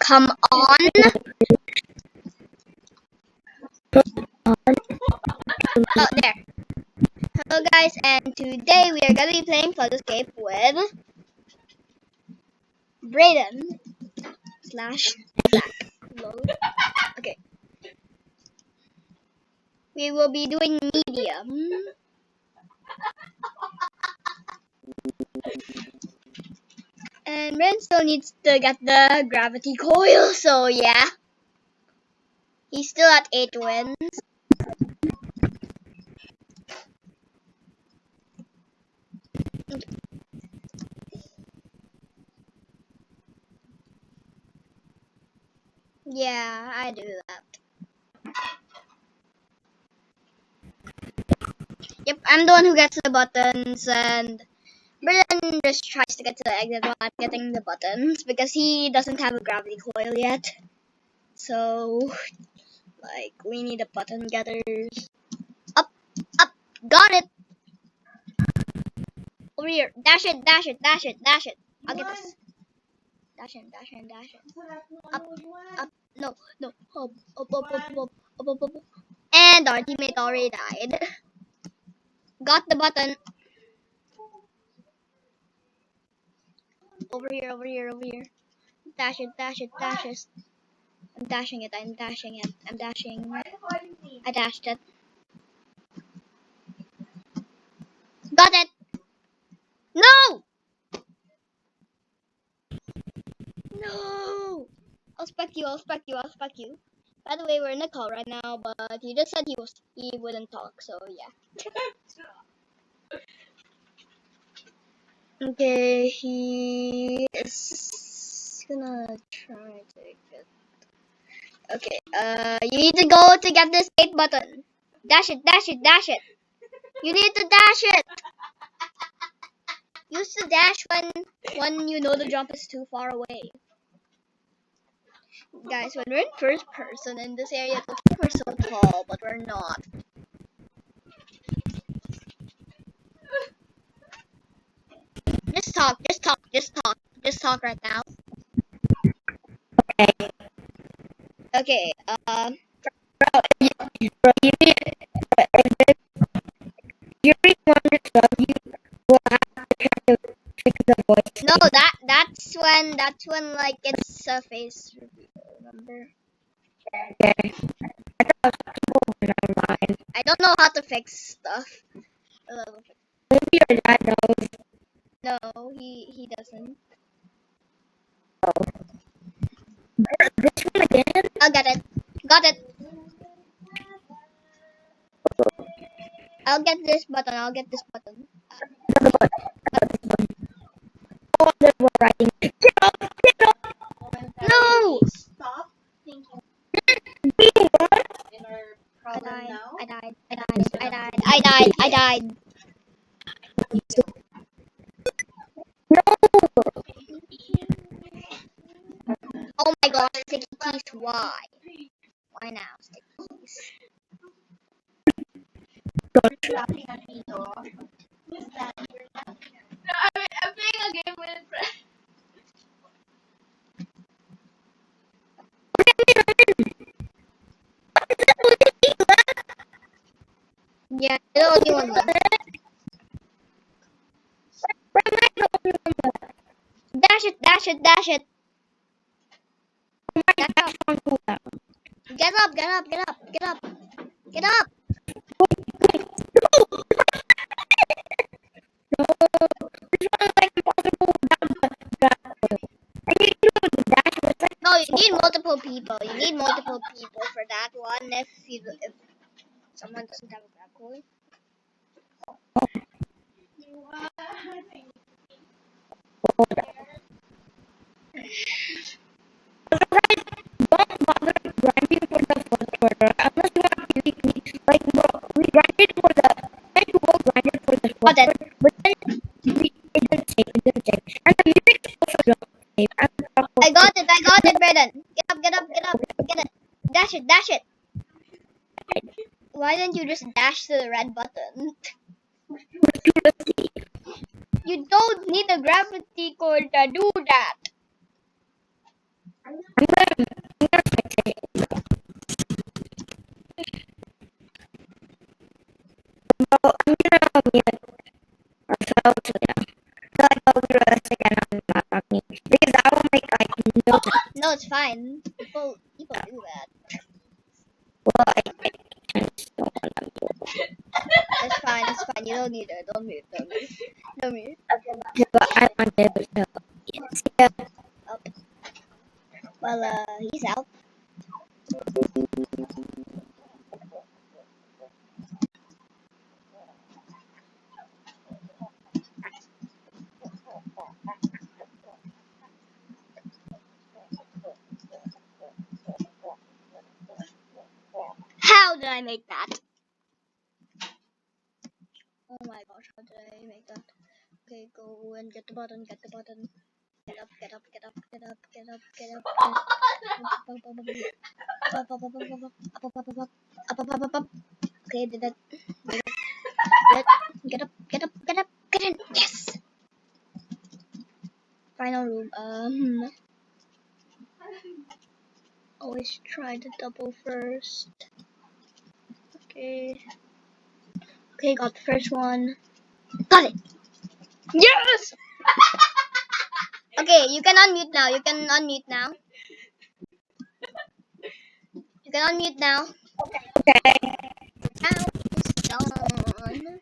Come on. Oh, there. Hello guys, and today we are gonna be playing Photoscape with Brayden slash Zach. Lol. Okay. We will be doing medium. And Brayden still needs to get the gravity coil, so yeah. He's still at 8 wins. Yeah, I do that. Yep, I'm the one who gets the buttons, and Brayden just tries to get to the exit while I'm getting the buttons because he doesn't have a gravity coil yet. So, like, we need a button getters. Up, up, got it! Over here, dash it, dash it, dash it, dash it. I'll get this. Dash in, dash in, dash in. Up, up, no, no, up, up, up, up, up, up, up, up. And our teammate already died. Got the button. Over here, over here, over here. Dash it, dash it, dash it. I'm dashing it, I'm dashing it, I'm dashing. I dashed it. Got it! No! No! I'll spec you, I'll spec you, I'll spec you. By the way, we're in a call right now, but he just said he wouldn't talk, so yeah. Okay, he is gonna try to get. Okay, you need to go to get this 8 button. Dash it, dash it, dash it. You need to dash it. Use the dash when you know the jump is too far away. Guys, when we're in first person in this area, it looks like we're so tall, but we're not. Just talk, just talk, just talk, just talk right now. Okay. Okay, Bro, you need, if you really want this song, you will have to try to fix the voice. no, that's when like it's a face review, remember? Okay. I thought it was possible when I lied. I don't know how to fix stuff. Maybe your dad knows. No, he doesn't. Oh. This one again? I'll get it. Got it. I'll get this button. I'll get this button. The one. This one. Oh, there's one writing. Get up! Get up! No! Stop thinking Being what? in our I problem died. now. I died. I died. I died. I died. I died. No! Oh my god, sticky keys. Why? Why now, sticky keys? Laughing at me though. Who's that? No, I'm playing a game with a friend. Yeah, the only one left. Dash it, dash it, dash it. Get up. Get up, get up, get up, get up. Get up. No, you need multiple people. You need multiple people for that one if someone doesn't have a grab cord. Don't bother grinding for the first order unless you want to beat me. Like, bro, we grinded for the. Like, we all grinded for the first Got it. order, but then it didn't take. It didn't take. And the music also don't take. And the rock I got it, Brayden. Get up, get up, get up, get it. Dash it, dash it. Why didn't you just dash to the red button? You don't need a gravity cord to do that. I'm gonna So yeah. So I'll be realistic and I'm not talking because I will make like no sense. No, it's fine. People do that. Well, I just don't want them to. It's fine. It's fine. You don't need it. Don't mute. Don't mute. But I want to. So yes. Yeah. Well, he's out. How did I make that? Oh my gosh, how did I make that? Okay, go and get the button, get the button. Get up, get up, get up, get up, get up, get up, get up. Okay, did that. Get up, get up, get up, get in. Yes! Final room. Always try the double first. Okay. Okay, got the first one. Got it! Yes! Okay, you can unmute now. You can unmute now. You can unmute now. Okay. Now it's done.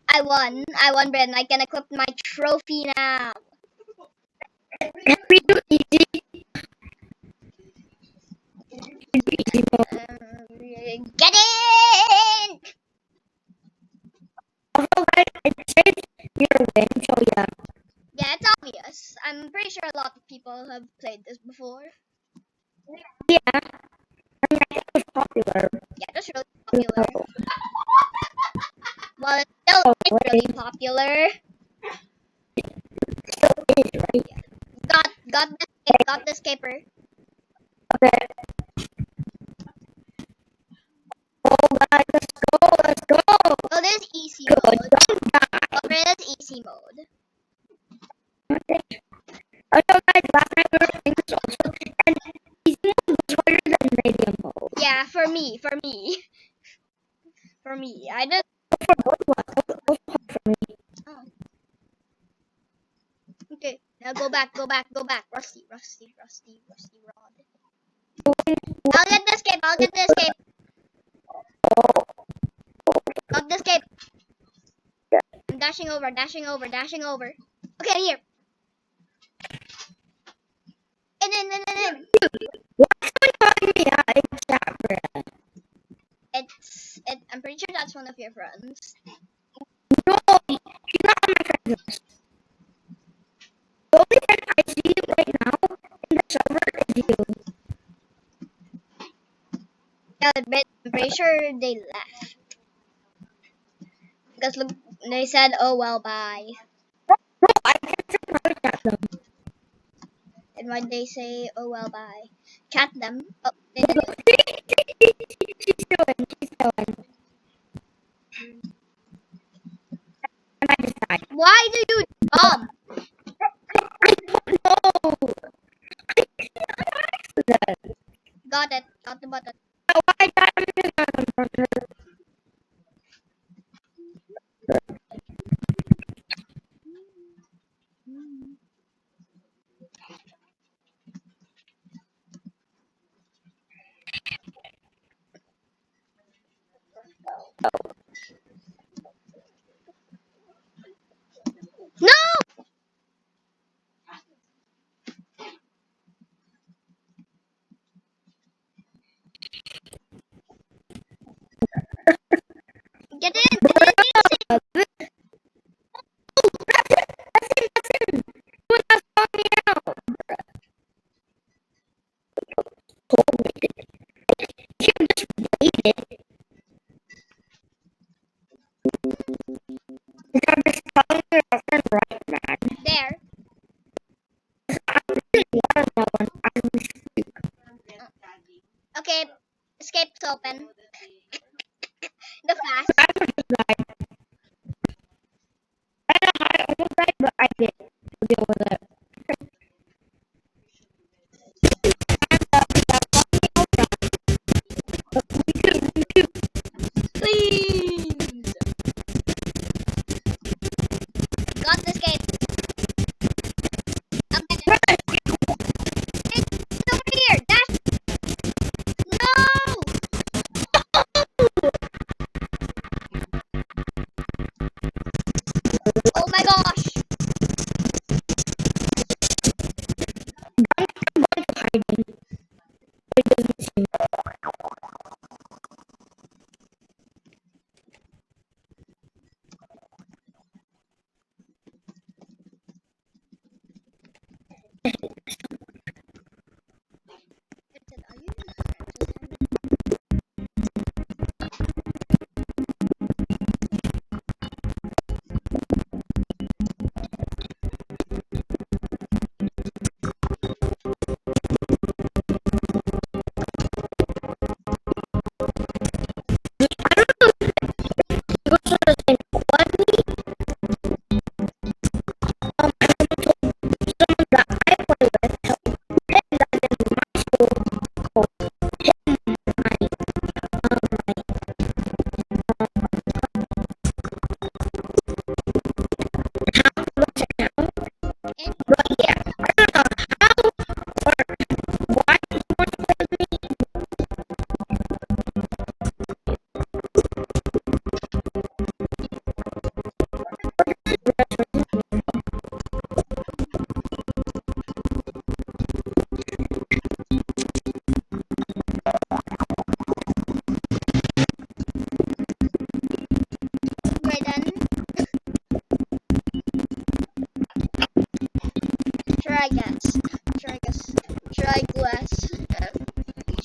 I won, Brendan. I can equip my trophy now. Can we do easy? Easy mode. Get in! Also, guys, it says your win, so yeah. Yeah, it's obvious. I'm pretty sure a lot of people have played this before. Yeah. I mean, I think it was popular. Yeah, it's really popular. Well, it's still really popular. Still is, right? Got the escaper. Okay. Oh, guys, let's go. Oh, there's easy Good, mode. don't die. Oh, there's easy mode. Okay. Also, guys, last night we were playing this also, and easy mode was harder than medium mode. Yeah, for me. I just. For both of us, it was hard for me. Oh. Okay, now go back. Rusty Rod. I'll get the escape. Got the escape. I'm dashing over. Okay, I'm here. In. What's calling me out in chat, bruh? I'm pretty sure that's one of your friends. No, she's not on my friend list. The only friend I see right now in the server is you. Yeah, but I'm pretty sure they left. Because look, they said, oh well, bye. Bro, I can't private chat them. And when they say, oh well, bye, chat them. Oh, they didn't. She's doing. And I just died. Why do you jump? I don't know. I did an accident. Got it. Got the button. So I died. I'm just gonna confront her. No! Get in! Oh, that's him. He was not calling me out. Told me. You just waited. I'm just telling your girlfriend right, man. There. I'm really watermelon as we speak. Okay, escape's open. The flash. I almost died. I don't know how I almost died, but I did. To deal with it. Please. Got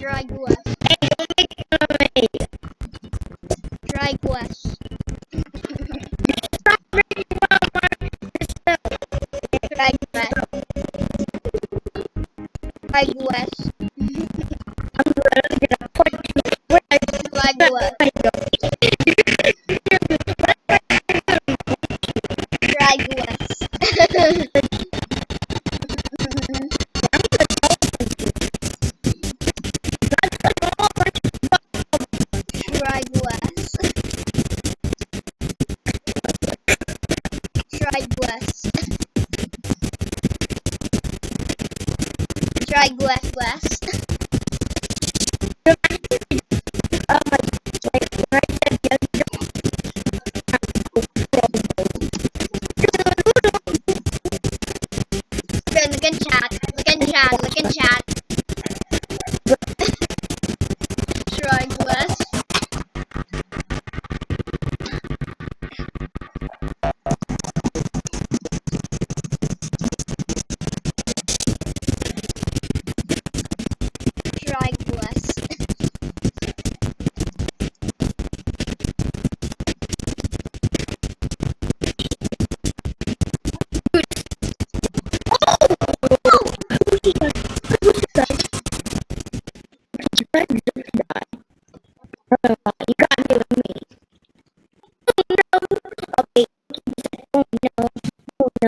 Try West. Hey, don't make fun of me. Try West. Stop making fun of myself. Try West. Try West. I'm really gonna put you where I Try West. Try West. Try West. Try West. Try West West. Look in chat. Look in chat. Look in chat. Try West. Try West. You got me with me. Oh no! Okay. Oh no! Oh no!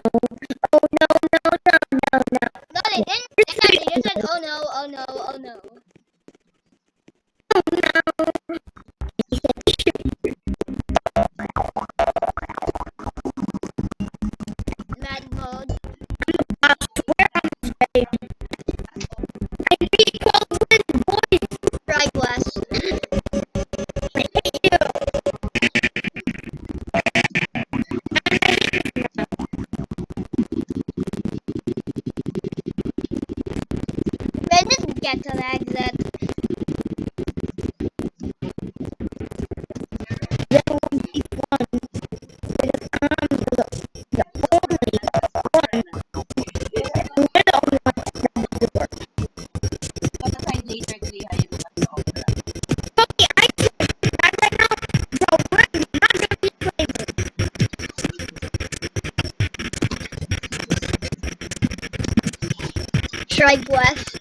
Oh no! No! No! No! No! No, they didn't. They just said, oh no, oh no, oh no. Oh no! Mad mode. I swear I'm safe. I beat Coldwood boys. Try West. I hate you. When did we get to the exit? There will be one because I'm the only one. We're the only ones that know the door. Okay, I can right now. So we're not gonna be flavors. Try West.